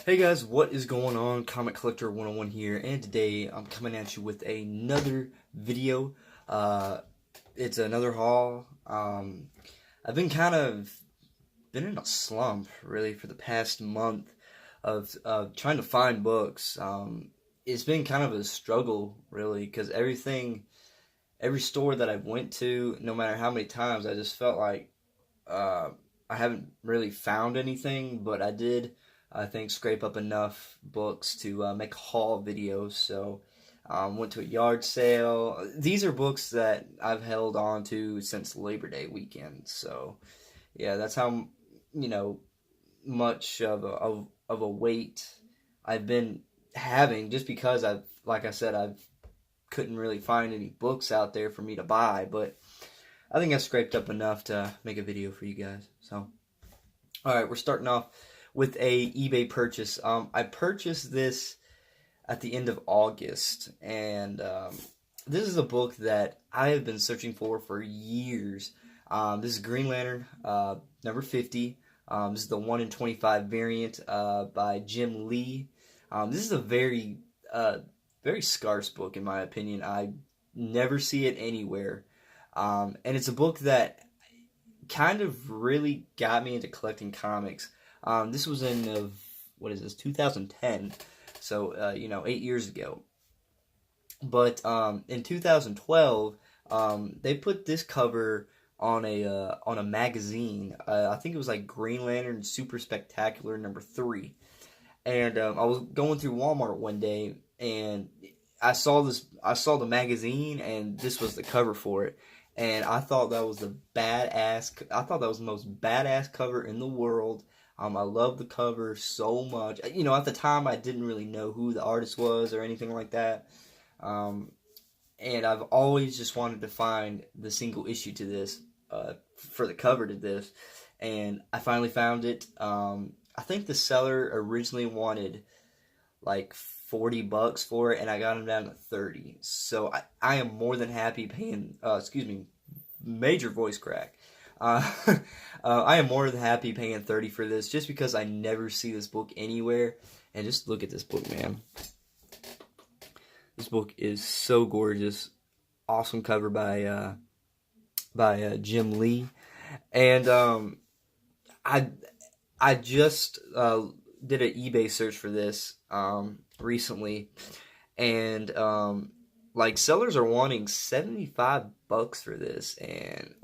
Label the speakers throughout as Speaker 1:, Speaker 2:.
Speaker 1: Hey guys, what is going on? Comic Collector 101 here, and today I'm coming at you with another video. Uh, it's another haul. I've been been in a slump really for the past month of trying to find books. It's been kind of a struggle really because every store that I've went to, no matter how many times, I just felt like uh, I haven't really found anything, but I did, I think, scrape up enough books to make a haul video. So, went to a yard sale. These are books that I've held on to since Labor Day weekend. So, yeah, that's how much of a wait I've been having, just because like I said, I've couldn't really find any books out there for me to buy, but I think I scraped up enough to make a video for you guys. So, all right, we're starting off with a eBay purchase. I purchased this at the end of August, and this is a book that I have been searching for years. This is Green Lantern, number 50. This is the 1 in 25 variant by Jim Lee. This is a very scarce book, in my opinion. I never see it anywhere. And it's a book that kind of really got me into collecting comics. This was in, 2010. So, 8 years ago. But in 2012, they put this cover on a magazine. I think it was like Green Lantern Super Spectacular number 3. And I was going through Walmart one day, and I saw the magazine, and this was the cover for it. And I thought that was I thought that was the most badass cover in the world. I love the cover so much. At the time, I didn't really know who the artist was or anything like that. And I've always just wanted to find the single issue to this, for the cover to this. And I finally found it. I think the seller originally wanted like $40 for it, and I got him down to 30. So I am more than happy paying. Major voice crack. I am more than happy paying 30 for this, just because I never see this book anywhere. And just look at this book, man. This book is so gorgeous. Awesome cover by Jim Lee, and I just did an eBay search for this recently, and like, sellers are wanting $75 for this, and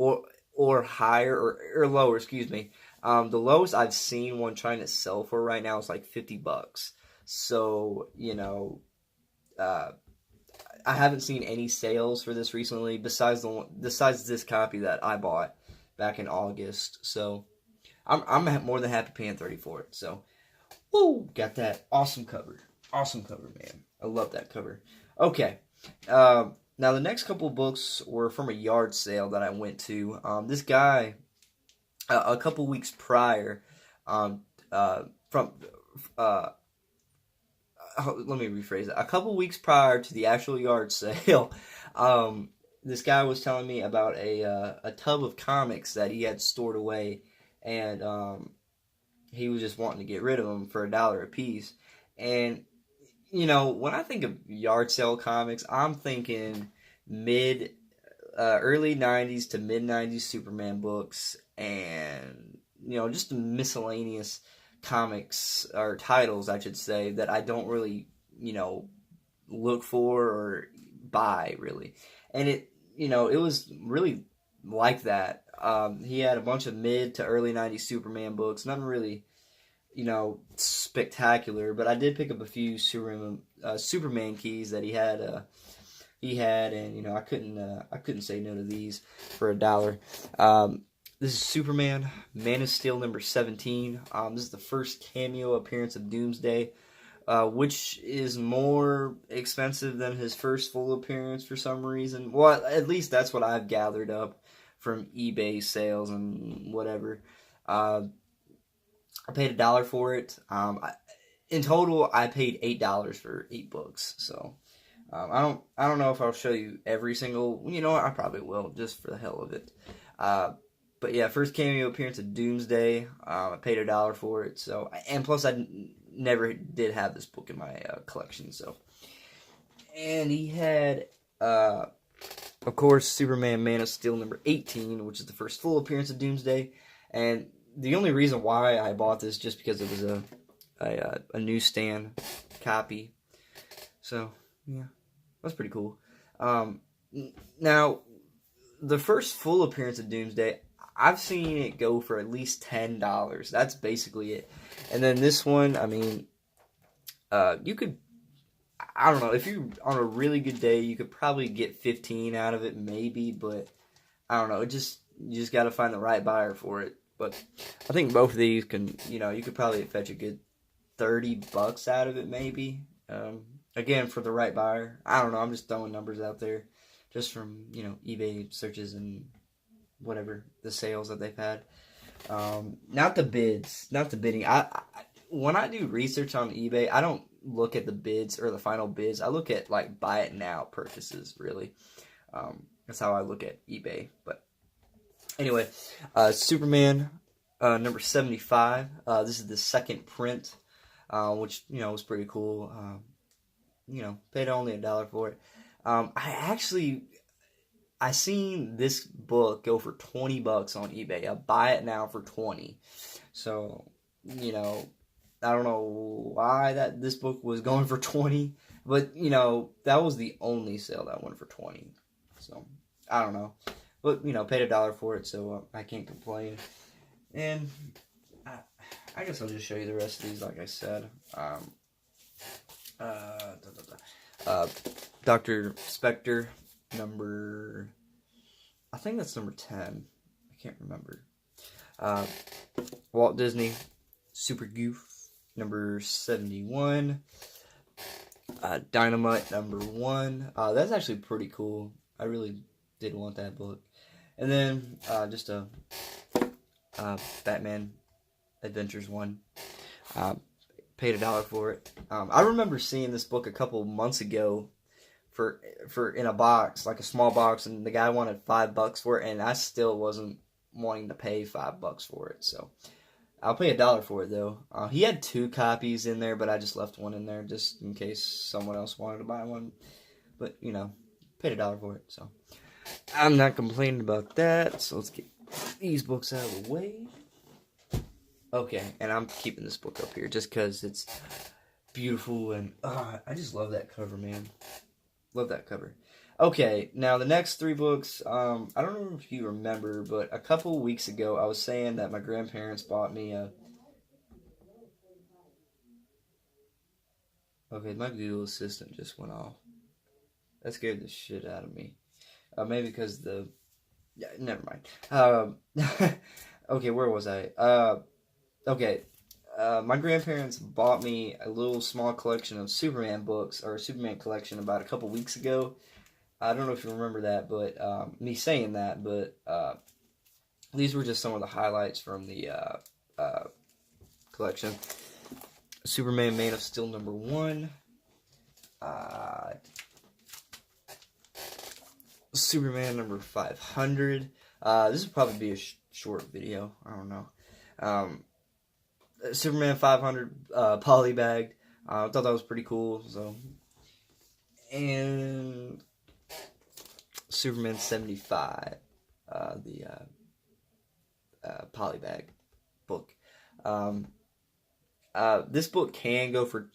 Speaker 1: or higher, or lower, excuse me. The lowest I've seen one trying to sell for right now is like $50. So, I haven't seen any sales for this recently besides this copy that I bought back in August. So I'm more than happy paying 30 for it. So, woo, got that awesome cover, man. I love that cover. Okay. Now the next couple of books were from a yard sale that I went to. This guy, a couple weeks prior, let me rephrase that. A couple weeks prior to the actual yard sale, this guy was telling me about a tub of comics that he had stored away, and he was just wanting to get rid of them for $1 a piece. And when I think of yard sale comics, I'm thinking early 90s to mid 90s Superman books, and just miscellaneous comics, or titles, I should say, that I don't really look for or buy really. And it was really like that. He had a bunch of mid to early 90s Superman books, nothing really spectacular, but I did pick up a few Superman keys that he had, and I couldn't say no to these for $1. This is Superman, Man of Steel number 17. This is the first cameo appearance of Doomsday, which is more expensive than his first full appearance for some reason. Well, at least that's what I've gathered up from eBay sales and whatever. I paid $1 for it. In total, I paid $8 for 8 books. So I don't know if I'll show you every single. You know what? I probably will, just for the hell of it. But yeah, first cameo appearance of Doomsday. I paid $1 for it. So, and plus I never did have this book in my collection. So, and he had, of course, Superman Man of Steel number 18, which is the first full appearance of Doomsday. And the only reason why I bought this just because it was a newsstand copy. So yeah, that's pretty cool. Now, the first full appearance of Doomsday, I've seen it go for at least $10. That's basically it. And then this one, I mean, you could, I don't know, if you're on a really good day, you could probably get 15 out of it, maybe, but I don't know, you just got to find the right buyer for it. But I think both of these can, you could probably fetch a good $30 out of it, maybe. Again, for the right buyer. I don't know, I'm just throwing numbers out there, just from, eBay searches and whatever, the sales that they've had. Not the bids, not the bidding. When I do research on eBay, I don't look at the bids or the final bids. I look at, like, buy it now purchases, really. That's how I look at eBay. But anyway, Superman number 75. This is the second print, which, was pretty cool. Paid only $1 for it. I seen this book go for $20 on eBay. I buy it now for $20. So, I don't know why this book was going for $20, but that was the only sale that went for $20. So I don't know, but paid $1 for it, so I can't complain. And I guess I'll just show you the rest of these, like I said. Dr. Spectre, I think that's number 10. I can't remember. Walt Disney, Super Goof, number 71. Dynamite, number 1. That's actually pretty cool. I really did want that book. And then just a Batman Adventures 1. Paid $1 for it. I remember seeing this book a couple months ago for in a box, like a small box, and the guy wanted $5 for it, and I still wasn't wanting to pay $5 for it. So I'll pay $1 for it though. He had 2 copies in there, but I just left one in there just in case someone else wanted to buy one. But paid $1 for it, so I'm not complaining about that. So let's get these books out of the way. Okay, and I'm keeping this book up here just because it's beautiful, and I just love that cover, man. Love that cover. Okay, now the next 3 books, I don't know if you remember, but a couple weeks ago I was saying that my grandparents bought me a... Okay, my Google Assistant just went off. That scared the shit out of me. Maybe because yeah, never mind. Okay, where was I? Okay, my grandparents bought me a little small collection of Superman books, or a Superman collection, about a couple weeks ago. I don't know if you remember that, but me saying that, but these were just some of the highlights from the collection. Superman Man of Steel number 1. Superman number 500. This would probably be a short video. I don't know. Superman 500 polybagged. I thought that was pretty cool. So, and Superman 75, the polybag book. This book can go for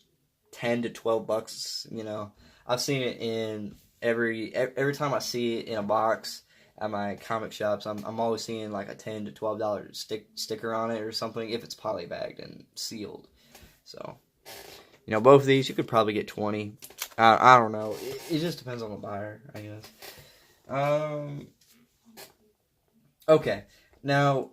Speaker 1: $10 to $12. I've seen it in every time I see it in a box at my comic shops. I'm always seeing like a $10 to $12 sticker on it or something if it's polybagged and sealed. So, both of these you could probably get 20. I don't know. It just depends on the buyer, I guess. Okay, now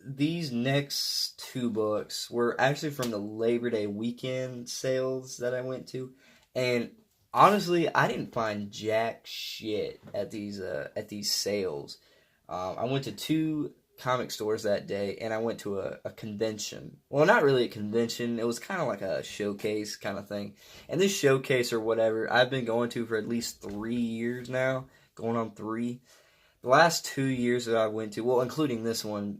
Speaker 1: these next 2 books were actually from the Labor Day weekend sales that I went to, and honestly, I didn't find jack shit at these sales. I went to 2 comic stores that day, and I went to a convention. Well, not really a convention. It was kind of like a showcase kind of thing. And this showcase or whatever, I've been going to for at least 3 years now, going on 3. the last 2 years that I went to, well, including this one,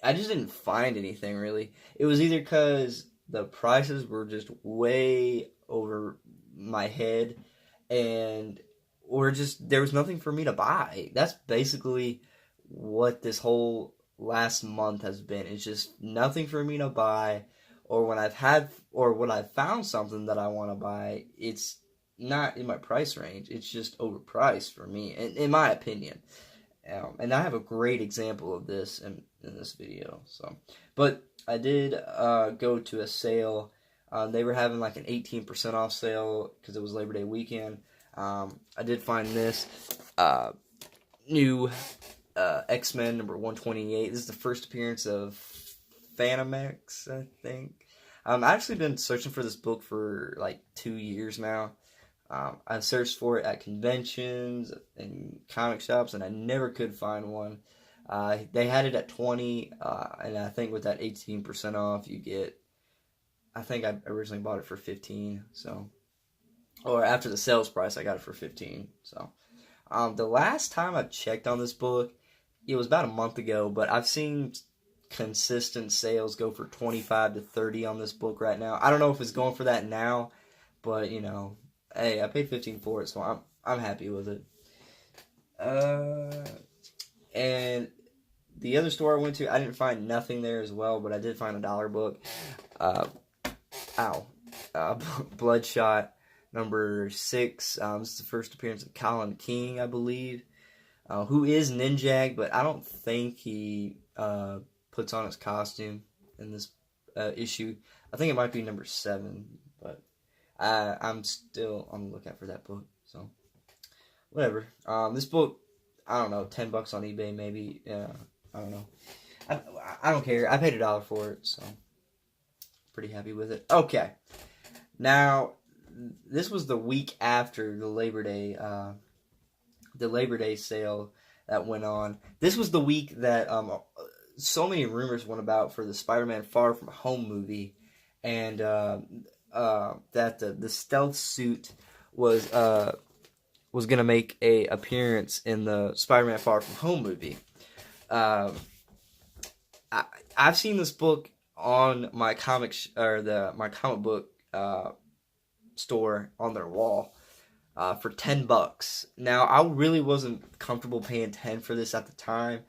Speaker 1: I just didn't find anything really. It was either because the prices were just way over my head, and or just there was nothing for me to buy. That's basically what this whole last month has been. It's just nothing for me to buy, or when I've found something that I want to buy, it's not in my price range. It's just overpriced for me, in my opinion. And I have a great example of this in this video. But I did go to a sale. They were having like an 18% off sale because it was Labor Day weekend. I did find this new X-Men number 128. This is the first appearance of Phantomex, I think. I've actually been searching for this book for like 2 years now. I've searched for it at conventions and comic shops, and I never could find one. They had it at 20, and I think with that 18% off, you get, I think I originally bought it for 15, or after the sales price, I got it for 15, the last time I checked on this book, it was about a month ago, but I've seen consistent sales go for 25 to 30 on this book right now. I don't know if it's going for that now, but, hey, I paid 15 for it, so I'm happy with it. And the other store I went to, I didn't find nothing there as well, but I did find a dollar book. Bloodshot number 6. This is the first appearance of Colin King, I believe, who is Ninjak, but I don't think he puts on his costume in this issue. I think it might be number 7, but I'm still on the lookout for that book, so whatever. This book, I don't know, $10 on eBay maybe. I don't know. I don't care. I paid $1 for it, so pretty happy with it. Okay, now this was the week after the Labor Day sale that went on. This was the week that so many rumors went about for the Spider-Man Far From Home movie, and that the stealth suit was going to make a appearance in the Spider-Man Far From Home movie. I've seen this book on my comic book store on their wall for $10. Now, I really wasn't comfortable paying $10 for this at the time.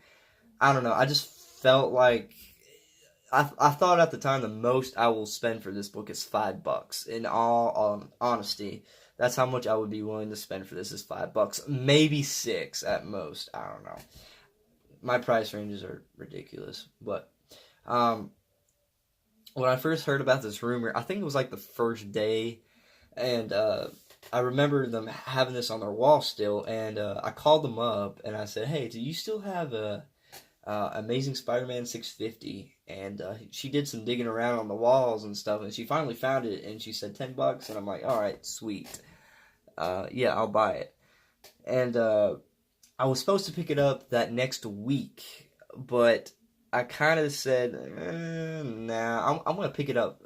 Speaker 1: I don't know. I just felt like I thought at the time the most I will spend for this book is $5. In all honesty, that's how much I would be willing to spend for this is $5, maybe $6 at most. I don't know. My price ranges are ridiculous, but when I first heard about this rumor, I think it was like the first day, and I remember them having this on their wall still, and I called them up and I said, "Hey, do you still have Amazing Spider-Man 650?" And she did some digging around on the walls and stuff, and she finally found it, and she said $10, and I'm like, all right, sweet, yeah, I'll buy it. And I was supposed to pick it up that next week, but I kind of said, nah, I'm gonna pick it up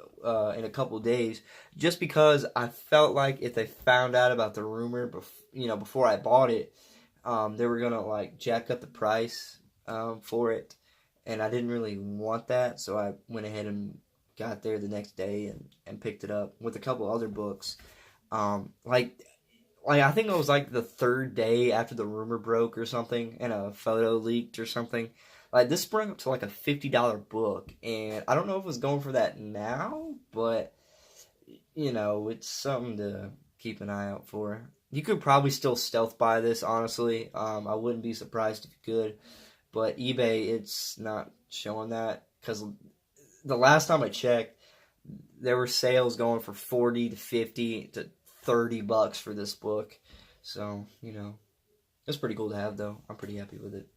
Speaker 1: in a couple of days, just because I felt like if they found out about the rumor, before I bought it, they were gonna like jack up the price for it, and I didn't really want that, so I went ahead and got there the next day and picked it up with a couple other books. Like I think it was like the third day after the rumor broke or something, and a photo leaked or something. Like this sprung up to like a $50 book, and I don't know if it's going for that now, but it's something to keep an eye out for. You could probably still stealth buy this, honestly. I wouldn't be surprised if you could. But eBay, it's not showing that, because the last time I checked, there were sales going for $40 to $50 to $30 for this book. So, it's pretty cool to have, though. I'm pretty happy with it.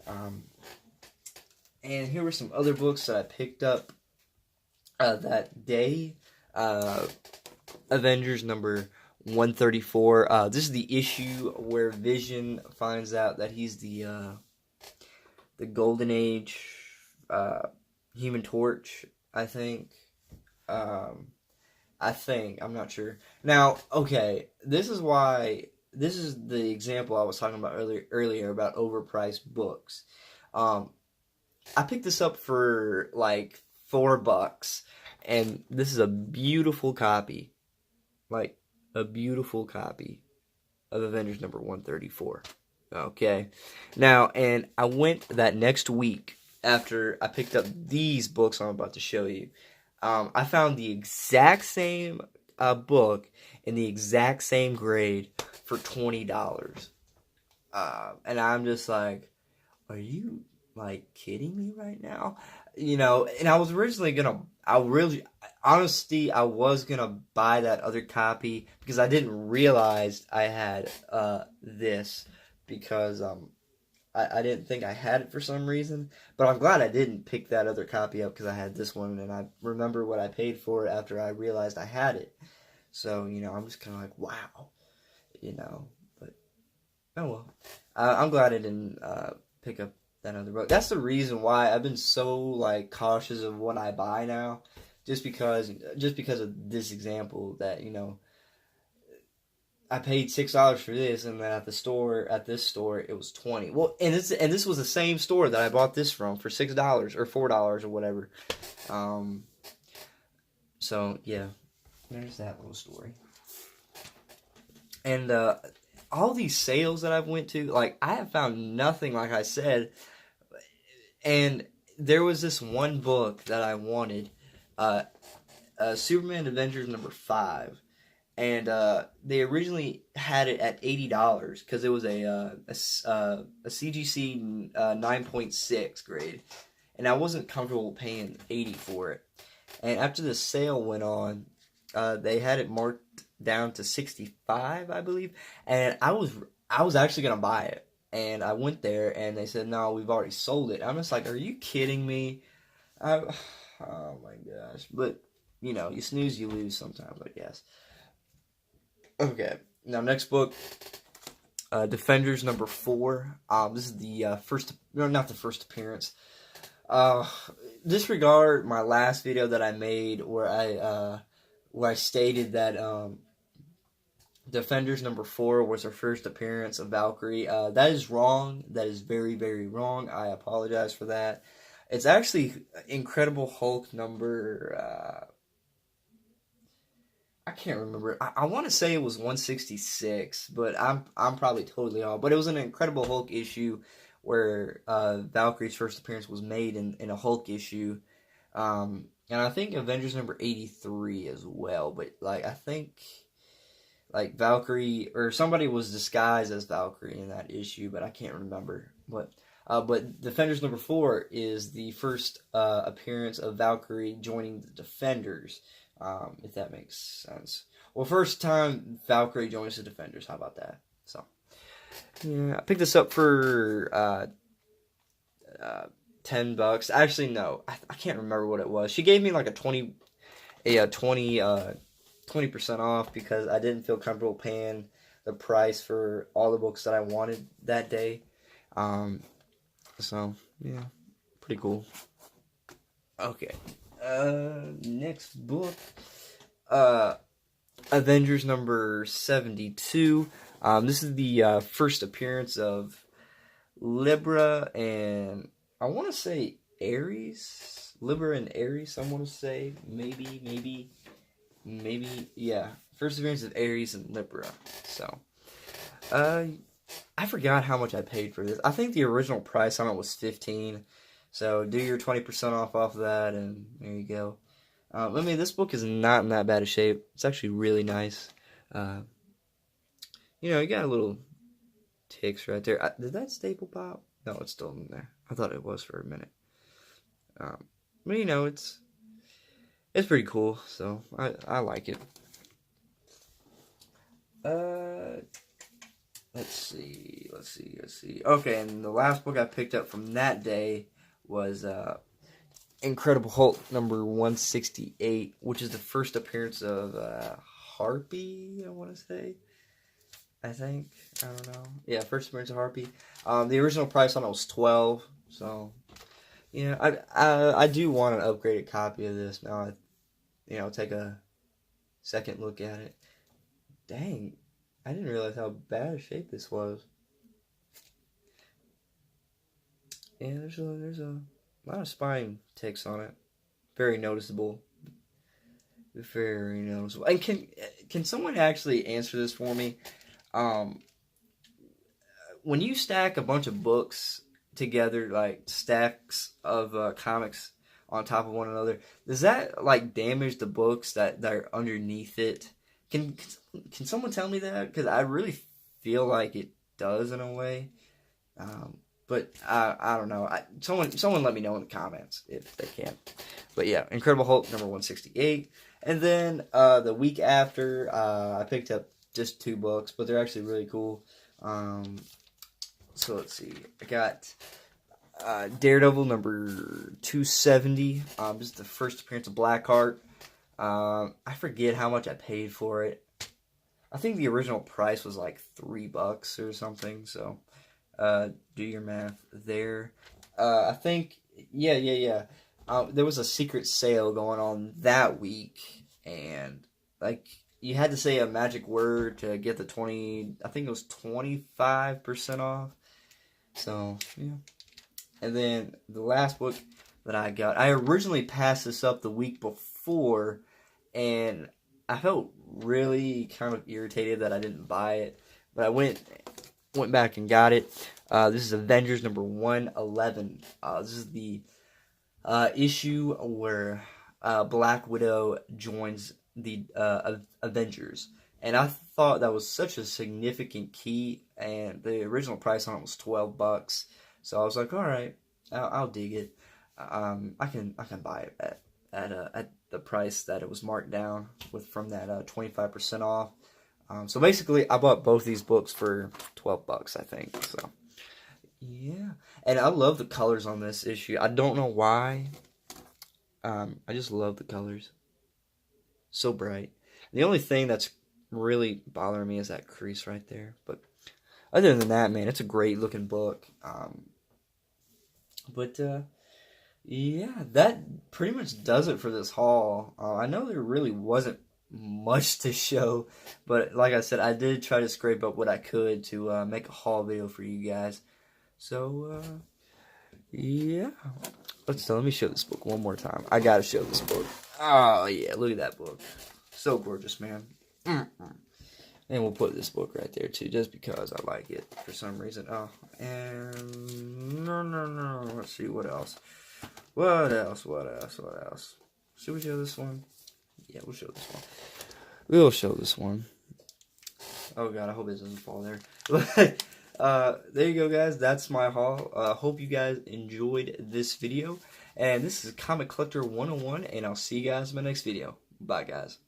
Speaker 1: And here were some other books that I picked up that day. Avengers number 134. This is the issue where Vision finds out that he's the Golden Age Human Torch, I think. I'm not sure. Now, okay, this is why this is the example I was talking about earlier about overpriced books. Um, I picked this up for like $4, and this is a beautiful copy, like a beautiful copy of Avengers number 134. Okay, now, and I went that next week after I picked up these books I'm about to show you. I found the exact same book in the exact same grade for $20. And I'm just like, are you like kidding me right now? You know, and I was originally honestly, I was gonna buy that other copy because I didn't realize I had this because I didn't think I had it for some reason, but I'm glad I didn't pick that other copy up because I had this one, and I remember what I paid for it after I realized I had it. So, you know, I'm just kind of like, wow, you know, but oh well. I'm glad I didn't pick up that other book. That's the reason why I've been so like cautious of what I buy now, just because of this example that, you know, I paid $6 for this, and then at this store, it was $20. Well, and this was the same store that I bought this from for $6 or $4 or whatever. So yeah, there's that little story. And all these sales that I've went to, like I have found nothing, like I said. And there was this one book that I wanted, Superman Avengers number 5. And they originally had it at $80 because it was a CGC 9.6 grade, and I wasn't comfortable paying $80 for it. And after the sale went on, they had it marked down to $65, I believe, and I was actually gonna buy it. And I went there, and they said, "No, we've already sold it." I'm just like, "Are you kidding me?" Oh my gosh! But you know, you snooze, you lose sometimes, I guess. Okay, now next book, Defenders number 4. This is the not the first appearance. Disregard my last video that I made where I stated that Defenders number 4 was her first appearance of Valkyrie. That is wrong. That is very, very wrong. I apologize for that. It's actually Incredible Hulk number. I can't remember. I want to say it was 166, but I'm probably totally off. But it was an Incredible Hulk issue where Valkyrie's first appearance was made in a Hulk issue. And I think Avengers number 83 as well. But like I think like Valkyrie or somebody was disguised as Valkyrie in that issue, but I can't remember. But Defenders number 4 is the first appearance of Valkyrie joining the Defenders. If that makes sense. Well, first time Valkyrie joins the Defenders. How about that? So, yeah, I picked this up for $10. Actually, no, I can't remember what it was. She gave me like a 20% off because I didn't feel comfortable paying the price for all the books that I wanted that day. So yeah, pretty cool. Okay. Next book, Avengers number 72. This is the first appearance of Libra and I want to say Ares. Libra and Ares, I want to say. Maybe, yeah. First appearance of Ares and Libra. So, I forgot how much I paid for this. I think the original price on it was $15. So do your 20% off of that, and there you go. I mean, this book is not in that bad a shape. It's actually really nice. You know, you got a little ticks right there. Did that staple pop? No, it's still in there. I thought it was for a minute. But you know, it's pretty cool. So I like it. Let's see. Okay, and the last book I picked up from that day was Incredible Hulk number 168, which is the first appearance of Harpy, I want to say. I think. I don't know. Yeah, first appearance of Harpy. The original price on it was $12. So, yeah, I do want an upgraded copy of this now. Take a second look at it. Dang. I didn't realize how bad a shape this was. Yeah, there's a lot of spine ticks on it. Very noticeable. Very noticeable. And can someone actually answer this for me? Um, when you stack a bunch of books together, like stacks of comics on top of one another, does that like damage the books that are underneath it? Can someone tell me that? Because I really feel like it does in a way. But I don't know. Someone let me know in the comments if they can. But yeah, Incredible Hulk number 168. And then the week after, I picked up just 2 books, but they're actually really cool. So let's see. I got Daredevil number 270. This is the first appearance of Blackheart. I forget how much I paid for it. I think the original price was like $3 or something. So do your math there. I think yeah. There was a secret sale going on that week, and like you had to say a magic word to get the 20. I think it was 25% off. So yeah. And then the last book that I got, I originally passed this up the week before, and I felt really kind of irritated that I didn't buy it. But I went back and got it. This is Avengers number 111. This is the issue where Black Widow joins the Avengers. And I thought that was such a significant key, and the original price on it was $12. So I was like, all right, I'll dig it. I can buy it at the price that it was marked down from that 25% off. So basically, I bought both these books for $12, I think. So yeah, and I love the colors on this issue. I don't know why. I just love the colors. So bright. The only thing that's really bothering me is that crease right there. But other than that, man, it's a great looking book. Yeah, that pretty much does it for this haul. I know there really wasn't much to show, but like I said, I did try to scrape up what I could to make a haul video for you guys. So, yeah. Let me show this book one more time. I gotta show this book. Oh, yeah, look at that book. So gorgeous, man. And we'll put this book right there, too, just because I like it for some reason. Oh, and no. Let's see, what else? What else? Should we show this one? Yeah, we'll show this one. We'll show this one. Oh, God, I hope it doesn't fall there. There you go, guys. That's my haul. Hope you guys enjoyed this video. And this is Comic Collector 101, and I'll see you guys in my next video. Bye, guys.